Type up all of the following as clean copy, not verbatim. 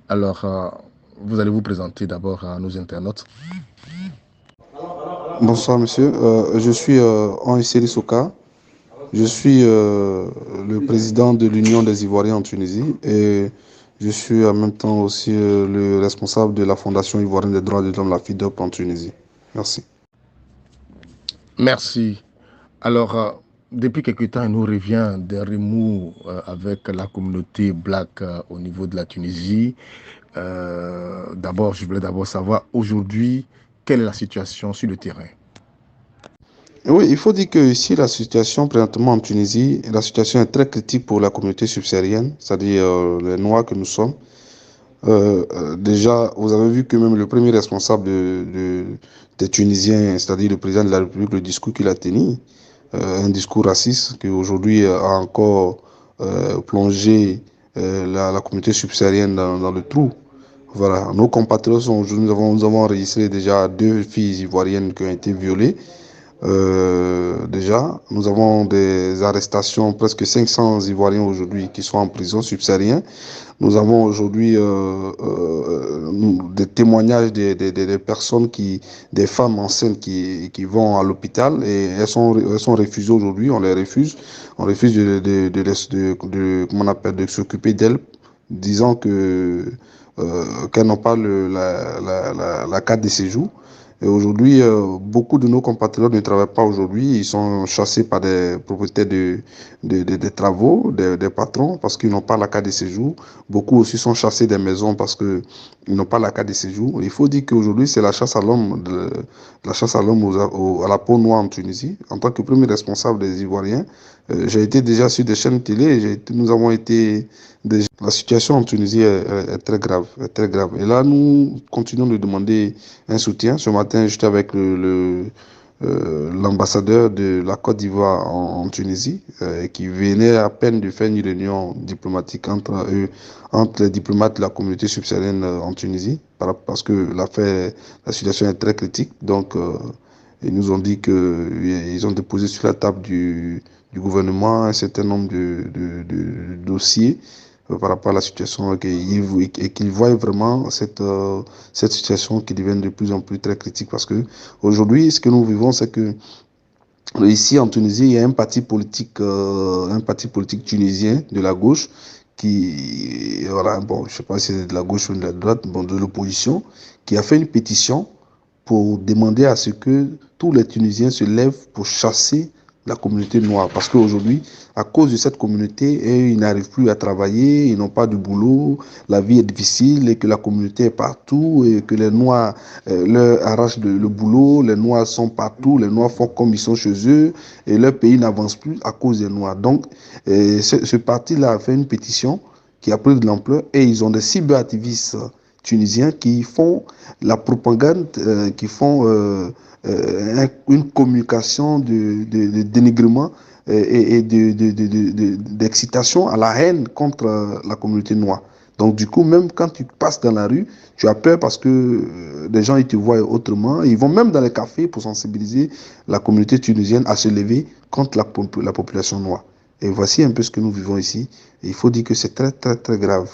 Alors, vous allez vous présenter d'abord à nos internautes. Bonsoir monsieur, je suis Anseli Soka, je suis le président de l'Union des Ivoiriens en Tunisie et je suis en même temps aussi le responsable de la Fondation Ivoirienne des droits de l'homme, la FIDOP en Tunisie. Merci. Merci. Alors, depuis quelque temps, il nous revient des remous avec la communauté black au niveau de la Tunisie. D'abord, je voulais d'abord savoir aujourd'hui, quelle est la situation sur le terrain? Oui, il faut dire que ici, la situation présentement en Tunisie, la situation est très critique pour la communauté subsaharienne, c'est-à-dire les Noirs que nous sommes. Déjà, vous avez vu que même le premier responsable des Tunisiens, c'est-à-dire le président de la République, le discours qu'il a tenu, un discours raciste qui aujourd'hui a encore plongé la communauté subsaharienne dans le trou. Voilà, nos compatriotes sont aujourd'hui, nous avons enregistré déjà 2 filles ivoiriennes qui ont été violées. Déjà, nous avons des arrestations, presque 500 Ivoiriens aujourd'hui qui sont en prison subsaharienne. Nous avons aujourd'hui des témoignages des personnes des femmes enceintes qui vont à l'hôpital et elles sont refusées aujourd'hui. On les refuse. On refuse comment on appelle, de s'occuper d'elles, disant qu'elles n'ont pas la carte de séjour. Et aujourd'hui, beaucoup de nos compatriotes ne travaillent pas aujourd'hui. Ils sont chassés par des propriétaires des travaux, des patrons, parce qu'ils n'ont pas la carte de séjour. Beaucoup aussi sont chassés des maisons parce qu'ils n'ont pas la carte de séjour. Il faut dire qu'aujourd'hui, c'est la chasse à l'homme, la chasse à l'homme à la peau noire en Tunisie. En tant que premier responsable des Ivoiriens, j'ai été déjà sur des chaînes télé. Nous avons été la situation en Tunisie est très grave, est très grave. Et là, nous continuons de demander un soutien. Ce matin, j'étais avec l'ambassadeur de la Côte d'Ivoire en Tunisie, qui venait à peine de faire une réunion diplomatique entre eux, entre les diplomates de la communauté subsaharienne en Tunisie, parce que la situation est très critique. Donc, ils nous ont dit qu'ils ont déposé sur la table du gouvernement un certain nombre de dossiers par rapport à la situation et qu'ils voient vraiment cette situation qui devient de plus en plus très critique parce que aujourd'hui, ce que nous vivons, c'est que ici en Tunisie, il y a un parti politique tunisien de la gauche qui, voilà, bon, je sais pas si c'est de la gauche ou de la droite, bon, de l'opposition, qui a fait une pétition pour demander à ce que tous les Tunisiens se lèvent pour chasser la communauté noire. Parce qu'aujourd'hui, à cause de cette communauté, ils n'arrivent plus à travailler, ils n'ont pas de boulot, la vie est difficile et que la communauté est partout et que les Noirs leur arrachent le boulot, les Noirs sont partout, les Noirs font comme ils sont chez eux et leur pays n'avance plus à cause des Noirs. Donc, ce parti-là a fait une pétition qui a pris de l'ampleur et ils ont des cyberactivistes tunisiens qui font la propagande, qui font une communication de dénigrement et d'excitation à la haine contre la communauté noire. Donc du coup, même quand tu passes dans la rue, tu as peur parce que les gens ils te voient autrement. Ils vont même dans les cafés pour sensibiliser la communauté tunisienne à se lever contre la population noire. Et voici un peu ce que nous vivons ici. Et il faut dire que c'est très, très, très grave.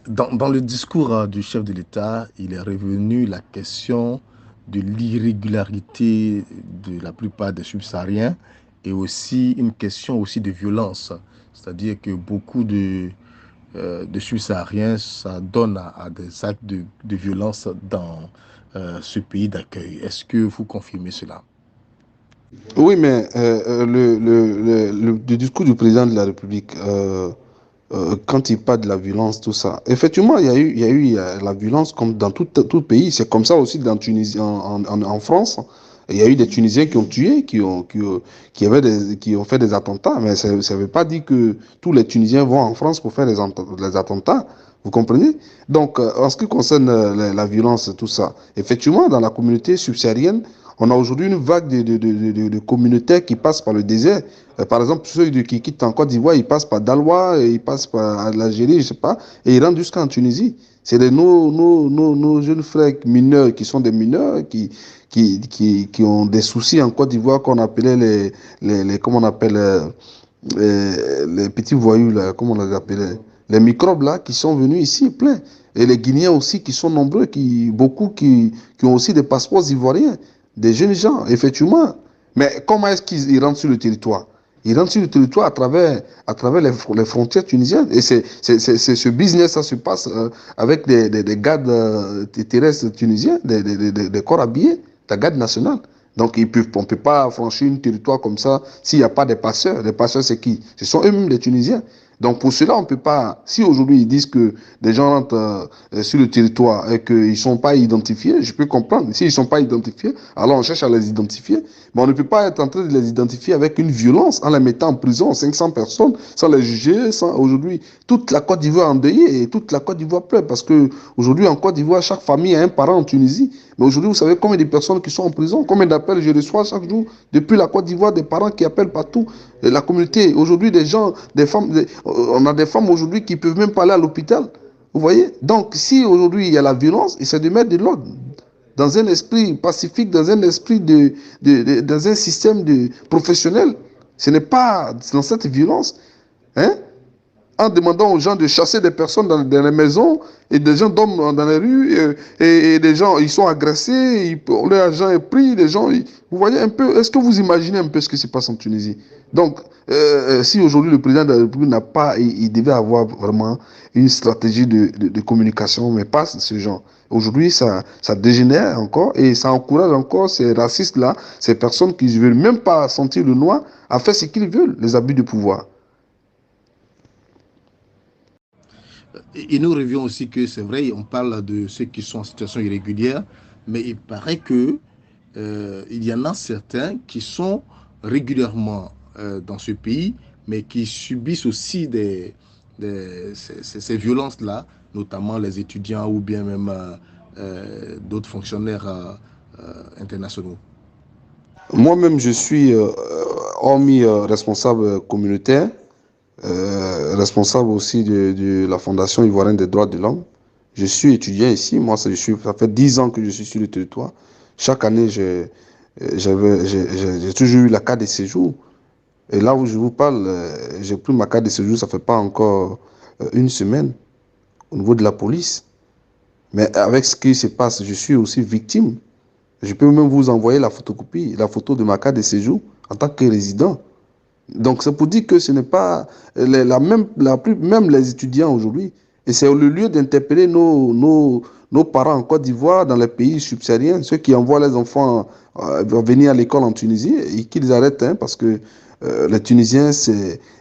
Dans le discours du chef de l'État, il est revenu la question de l'irrégularité de la plupart des subsahariens et aussi une question aussi de violence. C'est-à-dire que beaucoup de subsahariens, ça donne à des actes de violence dans ce pays d'accueil. Est-ce que vous confirmez cela? Oui, mais le discours du président de la République, quand il parle de la violence, tout ça, effectivement, il y a la violence comme dans tout pays. C'est comme ça aussi dans Tunisie, en France. Il y a eu des Tunisiens qui ont tué, qui ont fait des attentats, mais ça ne veut pas dire que tous les Tunisiens vont en France pour faire les attentats. Vous comprenez? Donc, en ce qui concerne la violence, tout ça, effectivement, dans la communauté subsaharienne, on a aujourd'hui une vague de communautaires qui passent par le désert. Par exemple, ceux qui quittent en Côte d'Ivoire, ils passent par Daloa, ils passent par l'Algérie, je ne sais pas, et ils rentrent jusqu'en Tunisie. C'est nos jeunes frères mineurs qui sont des mineurs, qui ont des soucis en Côte d'Ivoire qu'on appelait comment on appelle, les petits voyous, là, comment on les appelait. Les microbes là qui sont venus ici, plein. Et les Guinéens aussi qui sont nombreux, beaucoup qui ont aussi des passeports ivoiriens, des jeunes gens, effectivement. Mais comment est-ce qu'ils rentrent sur le territoire? Ils rentrent sur le territoire à travers les frontières tunisiennes. Et ce business, ça se passe avec des gardes terrestres tunisiens, des corps habillés, la garde nationale. Donc, on ne peut pas franchir un territoire comme ça s'il n'y a pas des passeurs. Les passeurs, c'est qui? Ce sont eux-mêmes les Tunisiens. Donc, pour cela, on ne peut pas. Si aujourd'hui ils disent que des gens rentrent sur le territoire et qu'ils ne sont pas identifiés, je peux comprendre. S'ils ne sont pas identifiés, alors on cherche à les identifier. Mais on ne peut pas être en train de les identifier avec une violence en les mettant en prison, 500 personnes, sans les juger. Aujourd'hui, toute la Côte d'Ivoire est endeuillée et toute la Côte d'Ivoire pleure parce qu'aujourd'hui, en Côte d'Ivoire, chaque famille a un parent en Tunisie. Mais aujourd'hui, vous savez combien de personnes qui sont en prison, combien d'appels je reçois chaque jour depuis la Côte d'Ivoire, des parents qui appellent partout. Et la communauté, aujourd'hui, des gens, des femmes, on a des femmes aujourd'hui qui ne peuvent même pas aller à l'hôpital. Vous voyez? Donc, si aujourd'hui il y a la violence, c'est de mettre de l'ordre dans un esprit pacifique, dans un esprit dans un système professionnel. Ce n'est pas dans cette violence. Hein? En demandant aux gens de chasser des personnes dans les maisons et des gens dorment dans les rues et des gens ils sont agressés, leur argent est pris, les gens, vous voyez un peu, est-ce que vous imaginez un peu ce qui se passe en Tunisie? Donc, si aujourd'hui le président de la République n'a pas, il devait avoir vraiment une stratégie de communication, mais pas ce genre. Aujourd'hui, ça dégénère encore et ça encourage encore ces racistes-là, ces personnes qui ne veulent même pas sentir le noir, à faire ce qu'ils veulent, les abus de pouvoir. Et nous revions aussi que c'est vrai, on parle de ceux qui sont en situation irrégulière, mais il paraît que il y en a certains qui sont régulièrement dans ce pays, mais qui subissent aussi ces violences-là, notamment les étudiants ou bien même d'autres fonctionnaires internationaux. Moi-même, je suis, hormis responsable communautaire, responsable aussi de la Fondation ivoirienne des droits de l'homme. Je suis étudiant ici. Moi, ça fait 10 ans que je suis sur le territoire. Chaque année, j'ai toujours eu la carte de séjour. Et là où je vous parle, j'ai pris ma carte de séjour, ça fait pas encore une semaine au niveau de la police. Mais avec ce qui se passe, je suis aussi victime. Je peux même vous envoyer la photocopie, la photo de ma carte de séjour en tant que résident. Donc, c'est pour dire que ce n'est pas même les étudiants aujourd'hui. Et c'est le lieu d'interpeller nos parents en Côte d'Ivoire, dans les pays subsahariens, ceux qui envoient les enfants venir à l'école en Tunisie, et qu'ils arrêtent, hein, parce que les Tunisiens,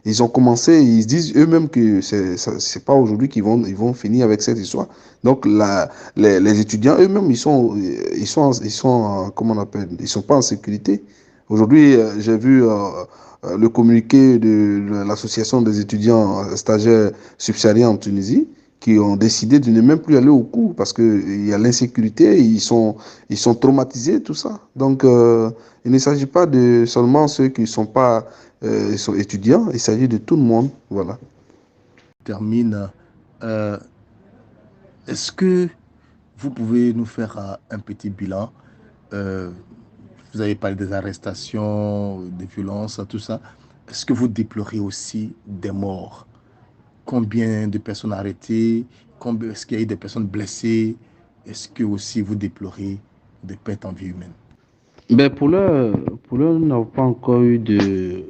ils ont commencé, ils disent eux-mêmes que c'est pas aujourd'hui ils vont finir avec cette histoire. Donc, les étudiants eux-mêmes, comment on appelle, ils sont pas en sécurité. Aujourd'hui, j'ai vu le communiqué de l'association des étudiants stagiaires subsahariens en Tunisie qui ont décidé de ne même plus aller au cours parce qu'il y a l'insécurité, ils sont traumatisés, tout ça. Donc, il ne s'agit pas de seulement ceux qui ne sont pas sont étudiants, il s'agit de tout le monde. Voilà. Termine. Euh, Est-ce que vous pouvez nous faire un petit bilan? Euh, Vous avez parlé des arrestations, des violences, tout ça. Est-ce que vous déplorez aussi des morts? Combien de personnes arrêtées? Est-ce qu'il y a eu des personnes blessées? Est-ce que aussi vous déplorez des pertes en vie humaine? Ben pour l'heure, nous n'avons pas encore eu de...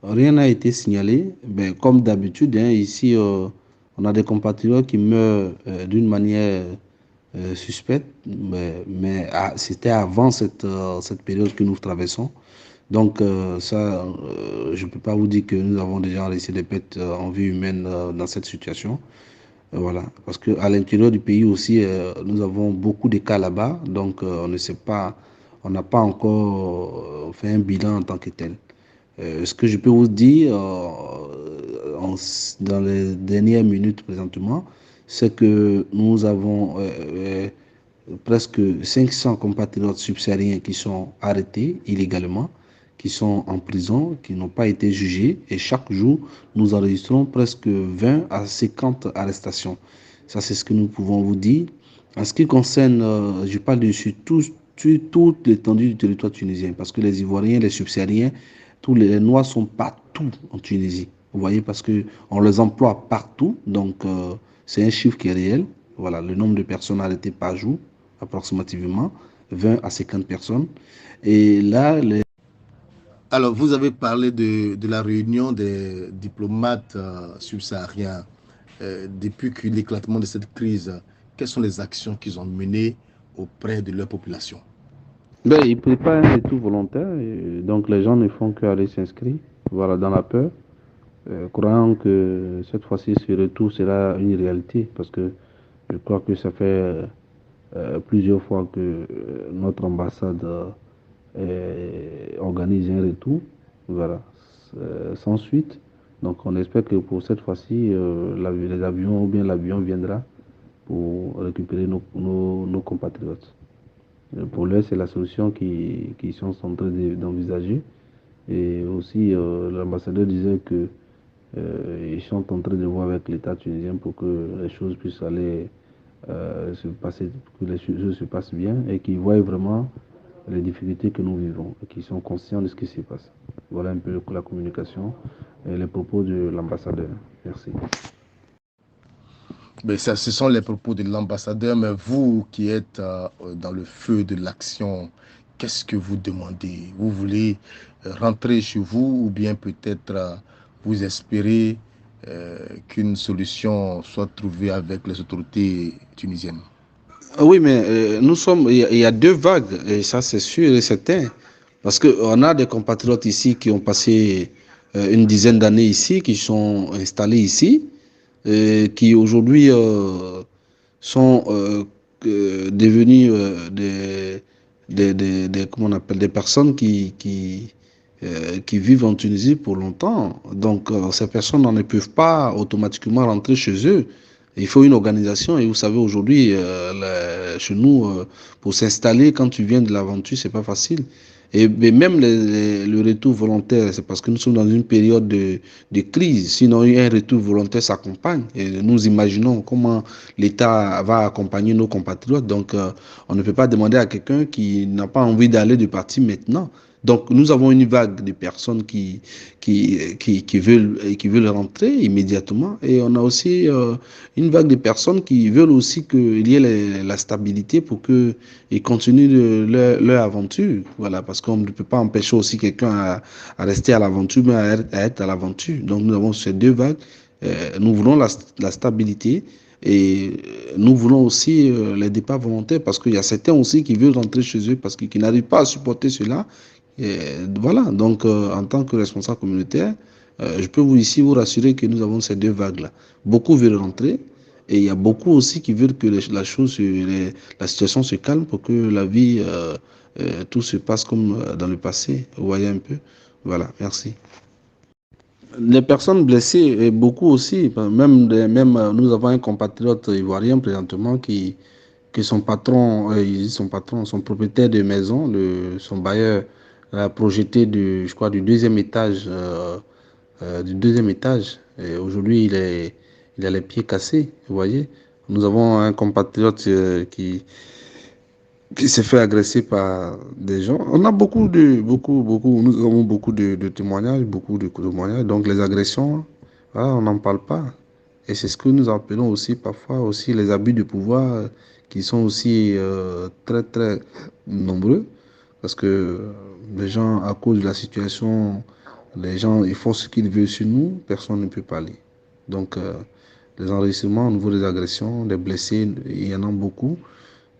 Rien n'a été signalé. Ben, comme d'habitude, hein, ici, on a des compatriotes qui meurent d'une manière suspecte, c'était avant cette période que nous traversons. Donc, je ne peux pas vous dire que nous avons déjà laissé des pertes en vie humaine dans cette situation. Voilà, parce qu'à l'intérieur du pays aussi, nous avons beaucoup de cas là-bas, donc on ne sait pas, on n'a pas encore fait un bilan en tant que tel. Ce que je peux vous dire dans les dernières minutes présentement, c'est que nous avons presque 500 compatriotes subsahariens qui sont arrêtés illégalement, qui sont en prison, qui n'ont pas été jugés. Et chaque jour, nous enregistrons presque 20 à 50 arrestations. Ça, c'est ce que nous pouvons vous dire. En ce qui concerne, je parle sur toute l'étendue du territoire tunisien, parce que les Ivoiriens, les subsahariens, tous les Noirs sont partout en Tunisie. Vous voyez, parce qu'on les emploie partout. Donc, c'est un chiffre qui est réel. Voilà, le nombre de personnes arrêtées par jour, approximativement 20 à 50 personnes. Et là, Alors, vous avez parlé de la réunion des diplomates subsahariens. Depuis que l'éclatement de cette crise, quelles sont les actions qu'ils ont menées auprès de leur population? ben, ils préparent un retour volontaire. Et donc, les gens ne font qu'aller s'inscrire, voilà, dans la peur, croyant que cette fois-ci, ce retour sera une réalité. Parce que je crois que ça fait plusieurs fois que notre ambassade organise un retour, voilà, sans suite. Donc on espère que pour cette fois-ci, les avions ou bien l'avion viendra pour récupérer nos compatriotes. Pour l'heure, c'est la solution qui sont en train d'envisager. Et aussi, l'ambassadeur disait que ils sont en train de voir avec l'État tunisien pour que les choses puissent aller se passer, que les choses se passent bien et qu'ils voient vraiment les difficultés que nous vivons et qu'ils sont conscients de ce qui se passe. Voilà un peu la communication et les propos de l'ambassadeur. Merci. Mais ça, ce sont les propos de l'ambassadeur, mais vous qui êtes dans le feu de l'action, qu'est-ce que vous demandez? Vous voulez rentrer chez vous ou bien peut-être vous espérez qu'une solution soit trouvée avec les autorités tunisiennes? Oui, mais nous sommes, il y a deux vagues, et ça c'est sûr et certain. Parce qu'on a des compatriotes ici qui ont passé une dizaine d'années ici, qui sont installés ici, qui aujourd'hui sont devenus comment on appelle, des personnes qui vivent en Tunisie pour longtemps. Donc, ces personnes ne peuvent pas automatiquement rentrer chez eux. Il faut une organisation. Et vous savez, aujourd'hui, chez nous, pour s'installer, quand tu viens de l'aventure, c'est pas facile. Et mais même le retour volontaire, c'est parce que nous sommes dans une période de crise. Sinon, un retour volontaire s'accompagne. Et nous imaginons comment l'État va accompagner nos compatriotes. Donc, on ne peut pas demander à quelqu'un qui n'a pas envie d'aller de partir maintenant. Donc, nous avons une vague de personnes qui veulent rentrer immédiatement. Et on a aussi une vague de personnes qui veulent aussi qu'il y ait la stabilité pour qu'ils continuent leur aventure. Voilà, parce qu'on ne peut pas empêcher aussi quelqu'un à rester à l'aventure, mais à être à l'aventure. Donc, nous avons ces deux vagues. Nous voulons la stabilité. Et nous voulons aussi les départs volontaires parce qu'il y a certains aussi qui veulent rentrer chez eux parce qu'ils n'arrivent pas à supporter cela. Et voilà, donc en tant que responsable communautaire, je peux vous rassurer que nous avons ces deux vagues-là. Beaucoup veulent rentrer et il y a beaucoup aussi qui veulent que la situation se calme pour que la vie, tout se passe comme dans le passé. Vous voyez un peu? Voilà, merci. Les personnes blessées, et beaucoup aussi, même nous avons un compatriote ivoirien présentement que son propriétaire de maison, son bailleur a projeté je crois, du deuxième étage. Et aujourd'hui, il a les pieds cassés, vous voyez. Nous avons un compatriote qui s'est fait agresser par des gens. On a nous avons beaucoup de témoignages, beaucoup de témoignages. Donc les agressions, voilà, on n'en parle pas. Et c'est ce que nous appelons aussi parfois aussi les abus de pouvoir qui sont aussi très très nombreux parce que les gens à cause de la situation, les gens ils font ce qu'ils veulent sur nous, personne ne peut parler. Donc les enregistrements au niveau des agressions, des blessés, il y en a beaucoup.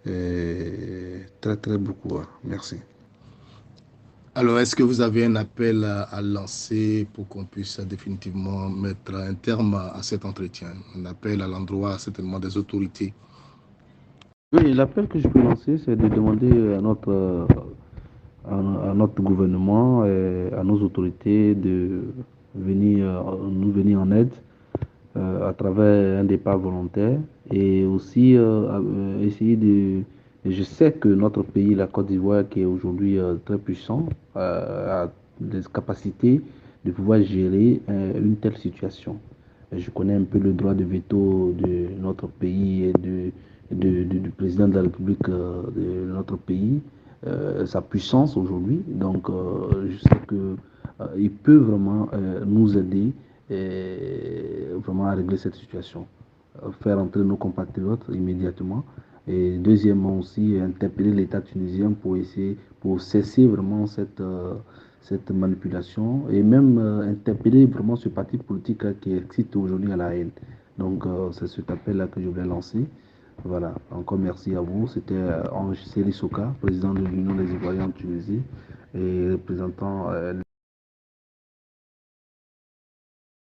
Très, très beaucoup. Merci. Alors, est-ce que vous avez un appel à lancer pour qu'on puisse définitivement mettre un terme à cet entretien? Un appel à l'endroit certainement des autorités. Oui, l'appel que je peux lancer, c'est de demander à notre gouvernement et à nos autorités de nous venir en aide à travers un départ volontaire et aussi essayer de... Je sais que notre pays, la Côte d'Ivoire, qui est aujourd'hui très puissant, a des capacités de pouvoir gérer une telle situation. Je connais un peu le droit de veto de notre pays et du président de la République de notre pays, sa puissance aujourd'hui. Donc, je sais qu'il peut vraiment nous aider et vraiment à régler cette situation. Faire entrer nos compatriotes immédiatement. Et deuxièmement aussi, interpeller l'État tunisien pour essayer, pour cesser vraiment cette manipulation et même interpeller vraiment ce parti politique qui excite aujourd'hui à la haine. Donc c'est cet appel-là que je voulais lancer. Voilà, encore merci à vous. C'était Ange Seri Soka, président de l'Union des Ivoiriens en Tunisie et représentant